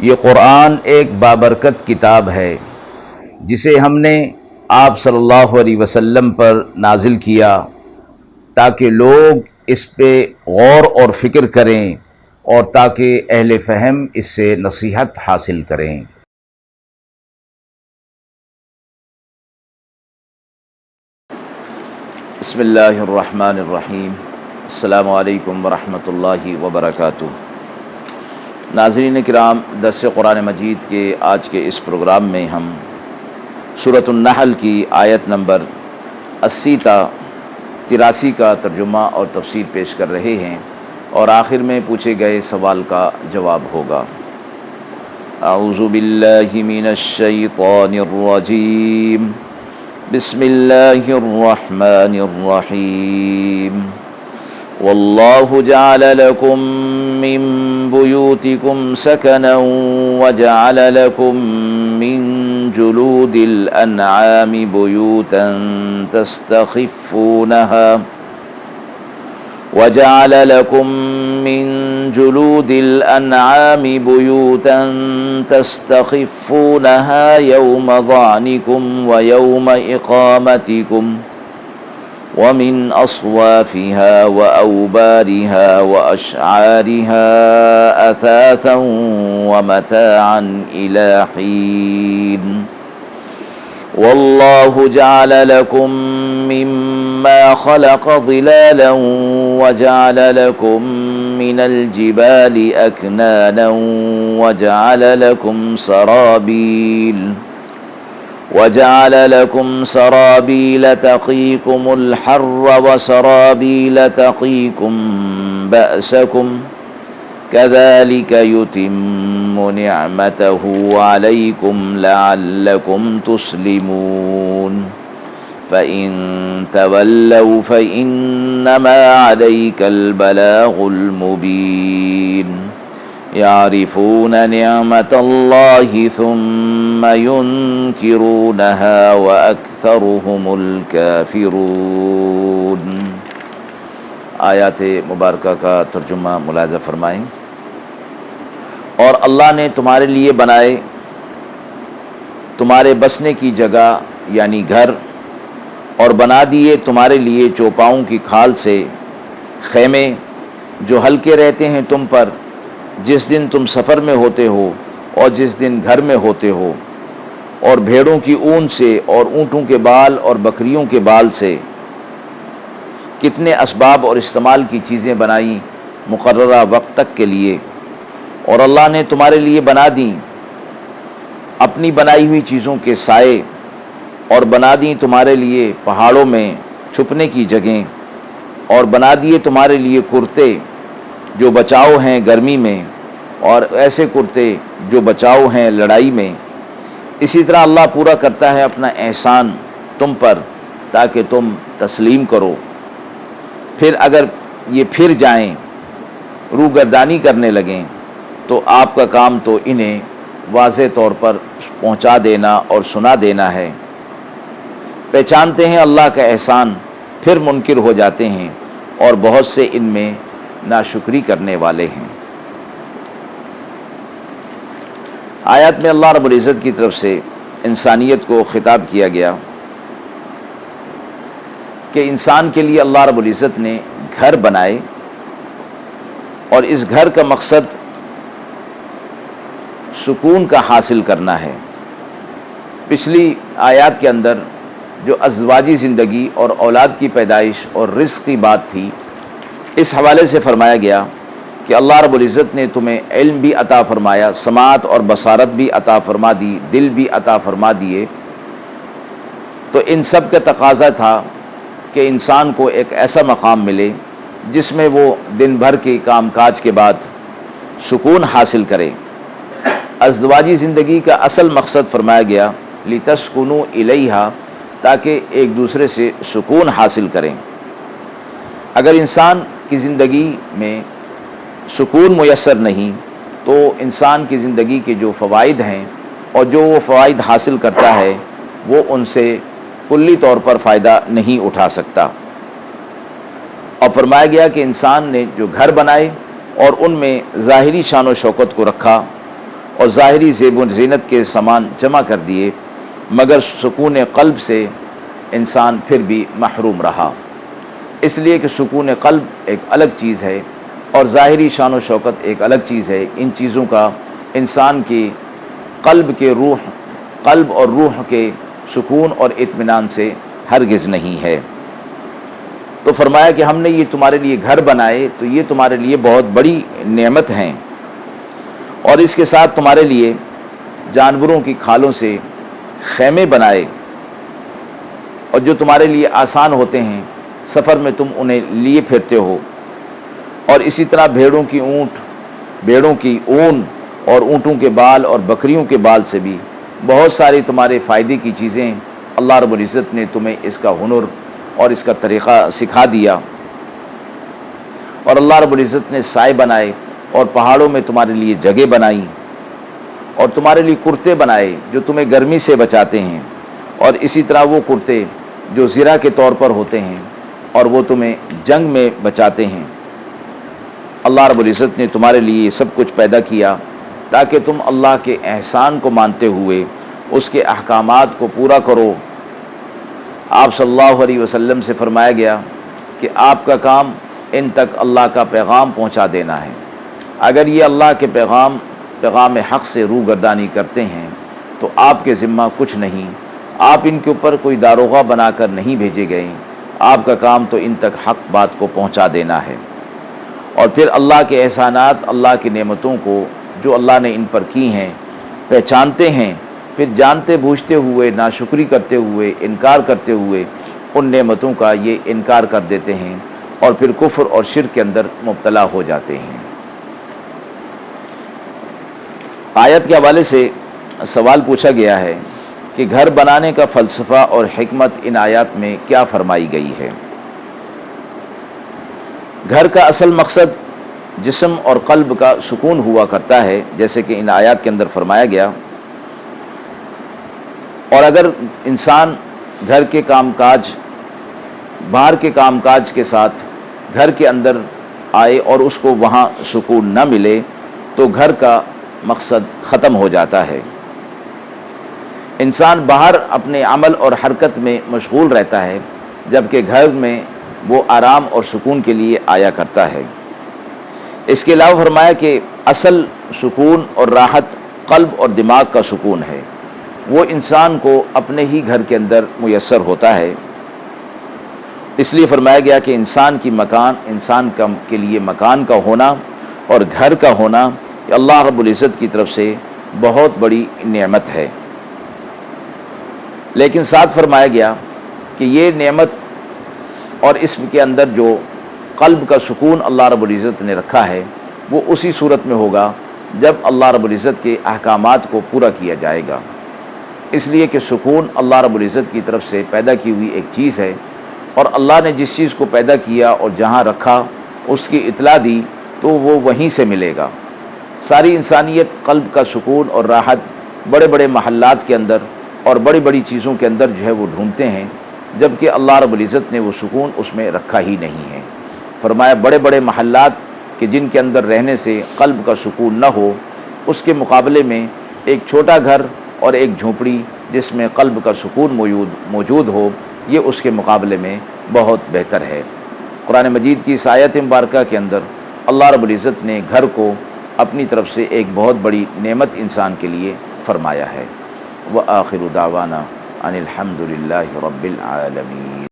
یہ قرآن ایک بابرکت کتاب ہے جسے ہم نے آپ صلی اللہ علیہ وسلم پر نازل کیا تاکہ لوگ اس پہ غور اور فکر کریں اور تاکہ اہل فہم اس سے نصیحت حاصل کریں۔ بسم اللہ الرحمن الرحیم۔ السلام علیکم ورحمۃ اللہ وبرکاتہ۔ ناظرین کرام، درس قرآن مجید کے آج کے اس پروگرام میں ہم سورۃ النحل کی آیت نمبر 80 تا 83 کا ترجمہ اور تفسیر پیش کر رہے ہیں، اور آخر میں پوچھے گئے سوال کا جواب ہوگا۔ اعوذ باللہ من الشیطان الرجیم، بسم اللہ الرحمن الرحیم۔ واللہ جعل لکم من بیوتکم سکنا وجعل لکم من جلود الانعام بیوتا تستخفونها وَجَعَلَ لَكُم مِّن جُلُودِ الْأَنْعَامِ بُيُوتًا تَسْتَخِفُّونَهَا يَوْمَ ظَعْنِكُمْ وَيَوْمَ إِقَامَتِكُمْ وَمِنْ أَصْوَافِهَا وَأَوْبَارِهَا وَأَشْعَارِهَا أَثَاثًا وَمَتَاعًا إِلَى حِينٍ۔ وَاللَّهُ جَعَلَ لَكُم مِّمَّا خَلَقَ ظِلَالًا وَجَعَلَ لَكُم مِّنَ الْجِبَالِ أَكْنَانًا وَجَعَلَ لَكُمْ سَرَابِيلَ تَقِيكُمُ الْحَرَّ وَسَرَابِيلَ تَقِيكُم بَأْسَكُمْ كَذَلِكَ يُتِمُّ نِعْمَتَهُ عَلَيْكُمْ لَعَلَّكُمْ تُسْلِمُونَ۔ فَإِن تَوَلَّوْا فَإِنَّمَا عَلَيْكَ الْبَلَاغُ الْمُبِينُ۔ يَعْرِفُونَ نِعْمَةَ اللَّهِ ثُمَّ يُنْكِرُونَهَا وَأَكْثَرُهُمُ الْكَافِرُونَ۔ آیات مبارکہ کا ترجمہ ملاحظہ فرمائیں۔ اور اللہ نے تمہارے لیے بنائے تمہارے بسنے کی جگہ یعنی گھر، اور بنا دیے تمہارے لیے چوپاؤں کی کھال سے خیمے جو ہلکے رہتے ہیں تم پر جس دن تم سفر میں ہوتے ہو اور جس دن گھر میں ہوتے ہو، اور بھیڑوں کی اون سے اور اونٹوں کے بال اور بکریوں کے بال سے کتنے اسباب اور استعمال کی چیزیں بنائیں مقررہ وقت تک کے لیے۔ اور اللہ نے تمہارے لیے بنا دیں اپنی بنائی ہوئی چیزوں کے سائے، اور بنا دیں تمہارے لیے پہاڑوں میں چھپنے کی جگہیں، اور بنا دیے تمہارے لیے کرتے جو بچاؤ ہیں گرمی میں، اور ایسے کرتے جو بچاؤ ہیں لڑائی میں۔ اسی طرح اللہ پورا کرتا ہے اپنا احسان تم پر تاکہ تم تسلیم کرو۔ پھر اگر یہ پھر جائیں روگردانی کرنے لگیں تو آپ کا کام تو انہیں واضح طور پر پہنچا دینا اور سنا دینا ہے۔ پہچانتے ہیں اللہ کا احسان پھر منکر ہو جاتے ہیں، اور بہت سے ان میں ناشکری کرنے والے ہیں۔ آیات میں اللہ رب العزت کی طرف سے انسانیت کو خطاب کیا گیا کہ انسان کے لیے اللہ رب العزت نے گھر بنائے، اور اس گھر کا مقصد سکون کا حاصل کرنا ہے۔ پچھلی آیات کے اندر جو ازدواجی زندگی اور اولاد کی پیدائش اور رزق کی بات تھی، اس حوالے سے فرمایا گیا کہ اللہ رب العزت نے تمہیں علم بھی عطا فرمایا، سماعت اور بصارت بھی عطا فرما دی، دل بھی عطا فرما دیے، تو ان سب کا تقاضا تھا کہ انسان کو ایک ایسا مقام ملے جس میں وہ دن بھر کے کام کاج کے بعد سکون حاصل کرے۔ ازدواجی زندگی کا اصل مقصد فرمایا گیا لِتَسْكُنُوا إِلَيْهَا، تاکہ ایک دوسرے سے سکون حاصل کریں۔ اگر انسان کی زندگی میں سکون میسر نہیں تو انسان کی زندگی کے جو فوائد ہیں اور جو وہ فوائد حاصل کرتا ہے وہ ان سے کلی طور پر فائدہ نہیں اٹھا سکتا۔ اور فرمایا گیا کہ انسان نے جو گھر بنائے اور ان میں ظاہری شان و شوکت کو رکھا، اور ظاہری زیب و زینت کے سامان جمع کر دیے، مگر سکون قلب سے انسان پھر بھی محروم رہا، اس لیے کہ سکون قلب ایک الگ چیز ہے اور ظاہری شان و شوکت ایک الگ چیز ہے۔ ان چیزوں کا انسان کی قلب اور روح کے سکون اور اطمینان سے ہرگز نہیں ہے۔ تو فرمایا کہ ہم نے یہ تمہارے لیے گھر بنائے تو یہ تمہارے لیے بہت بڑی نعمت ہیں، اور اس کے ساتھ تمہارے لیے جانوروں کی کھالوں سے خیمے بنائے، اور جو تمہارے لیے آسان ہوتے ہیں، سفر میں تم انہیں لیے پھرتے ہو، اور اسی طرح بھیڑوں کی اون اور اونٹوں کے بال اور بکریوں کے بال سے بھی بہت ساری تمہارے فائدے کی چیزیں اللہ رب العزت نے تمہیں اس کا ہنر اور اس کا طریقہ سکھا دیا۔ اور اللہ رب العزت نے سائے بنائے اور پہاڑوں میں تمہارے لیے جگہ بنائی، اور تمہارے لیے کرتے بنائے جو تمہیں گرمی سے بچاتے ہیں، اور اسی طرح وہ کرتے جو زرہ کے طور پر ہوتے ہیں اور وہ تمہیں جنگ میں بچاتے ہیں۔ اللہ رب العزت نے تمہارے لیے یہ سب کچھ پیدا کیا تاکہ تم اللہ کے احسان کو مانتے ہوئے اس کے احکامات کو پورا کرو۔ آپ صلی اللہ علیہ وسلم سے فرمایا گیا کہ آپ کا کام ان تک اللہ کا پیغام پہنچا دینا ہے۔ اگر یہ اللہ کے پیغام حق سے روگردانی کرتے ہیں تو آپ کے ذمہ کچھ نہیں، آپ ان کے اوپر کوئی داروغہ بنا کر نہیں بھیجے گئے، آپ کا کام تو ان تک حق بات کو پہنچا دینا ہے۔ اور پھر اللہ کے احسانات، اللہ کی نعمتوں کو جو اللہ نے ان پر کی ہیں پہچانتے ہیں، پھر جانتے بوجھتے ہوئے، ناشکری کرتے ہوئے، انکار کرتے ہوئے ان نعمتوں کا یہ انکار کر دیتے ہیں اور پھر کفر اور شرک کے اندر مبتلا ہو جاتے ہیں۔ آیت کے حوالے سے سوال پوچھا گیا ہے کہ گھر بنانے کا فلسفہ اور حکمت ان آیات میں کیا فرمائی گئی ہے؟ گھر کا اصل مقصد جسم اور قلب کا سکون ہوا کرتا ہے، جیسے کہ ان آیات کے اندر فرمایا گیا، اور اگر انسان گھر کے کام کاج، باہر کے کام کاج کے ساتھ گھر کے اندر آئے اور اس کو وہاں سکون نہ ملے تو گھر کا مقصد ختم ہو جاتا ہے۔ انسان باہر اپنے عمل اور حرکت میں مشغول رہتا ہے، جبکہ گھر میں وہ آرام اور سکون کے لیے آیا کرتا ہے۔ اس کے علاوہ فرمایا کہ اصل سکون اور راحت قلب اور دماغ کا سکون ہے، وہ انسان کو اپنے ہی گھر کے اندر میسر ہوتا ہے۔ اس لیے فرمایا گیا کہ انسان کے لیے مکان کا ہونا اور گھر کا ہونا یہ اللہ رب العزت کی طرف سے بہت بڑی نعمت ہے۔ لیکن ساتھ فرمایا گیا کہ یہ نعمت اور اس کے اندر جو قلب کا سکون اللہ رب العزت نے رکھا ہے وہ اسی صورت میں ہوگا جب اللہ رب العزت کے احکامات کو پورا کیا جائے گا، اس لیے کہ سکون اللہ رب العزت کی طرف سے پیدا کی ہوئی ایک چیز ہے، اور اللہ نے جس چیز کو پیدا کیا اور جہاں رکھا اس کی اطلاع دی تو وہ وہیں سے ملے گا۔ ساری انسانیت قلب کا سکون اور راحت بڑے بڑے محلات کے اندر اور بڑی بڑی چیزوں کے اندر جو ہے وہ ڈھونڈتے ہیں، جبکہ اللہ رب العزت نے وہ سکون اس میں رکھا ہی نہیں ہے۔ فرمایا بڑے بڑے محلات کہ جن کے اندر رہنے سے قلب کا سکون نہ ہو، اس کے مقابلے میں ایک چھوٹا گھر اور ایک جھونپڑی جس میں قلب کا سکون موجود ہو، یہ اس کے مقابلے میں بہت بہتر ہے۔ قرآن مجید کی اس آیت مبارکہ کے اندر اللہ رب العزت نے گھر کو اپنی طرف سے ایک بہت بڑی نعمت انسان کے لیے فرمایا ہے۔ وآخر دعوانا ان الحمد للہ رب العالمین۔